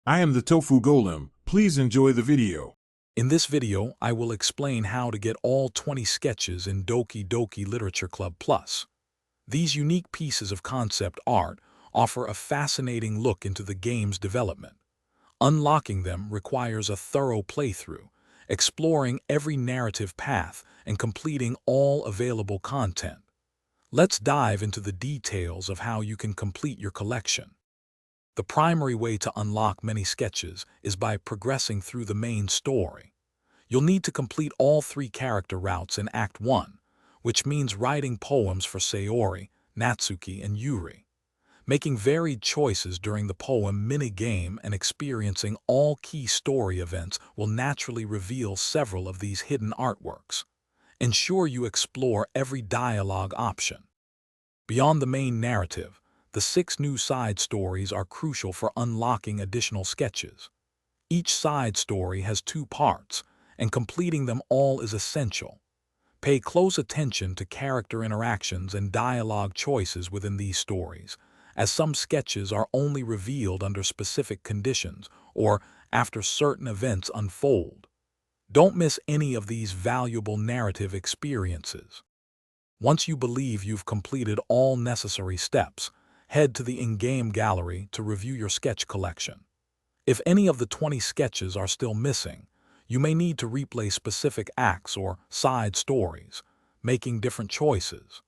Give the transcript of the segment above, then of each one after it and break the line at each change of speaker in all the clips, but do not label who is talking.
I am the Tofu Golem. Please enjoy the video.
In this video, I will explain how to get all 20 sketches in Doki Doki Literature Club Plus. These unique pieces of concept art offer a fascinating look into the game's development. Unlocking them requires a thorough playthrough, exploring every narrative path and completing all available content. Let's dive into the details of how you can complete your collection. The primary way to unlock many sketches is by progressing through the main story. You'll need to complete all 3 character routes in Act 1, which means writing poems for Sayori, Natsuki, and Yuri. Making varied choices during the poem mini-game and experiencing all key story events will naturally reveal several of these hidden artworks. Ensure you explore every dialogue option. Beyond the main narrative, the 6 new side stories are crucial for unlocking additional sketches. Each side story has 2 parts, and completing them all is essential. Pay close attention to character interactions and dialogue choices within these stories, as some sketches are only revealed under specific conditions or after certain events unfold. Don't miss any of these valuable narrative experiences. Once you believe you've completed all necessary steps, head to the in-game gallery to review your sketch collection. If any of the 20 sketches are still missing, you may need to replay specific acts or side stories, making different choices.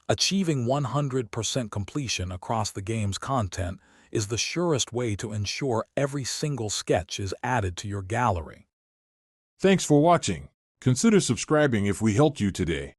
Achieving 100% completion across the game's content is the surest way to ensure every single sketch is added to your gallery.
Thanks for watching. Consider subscribing if we helped you today.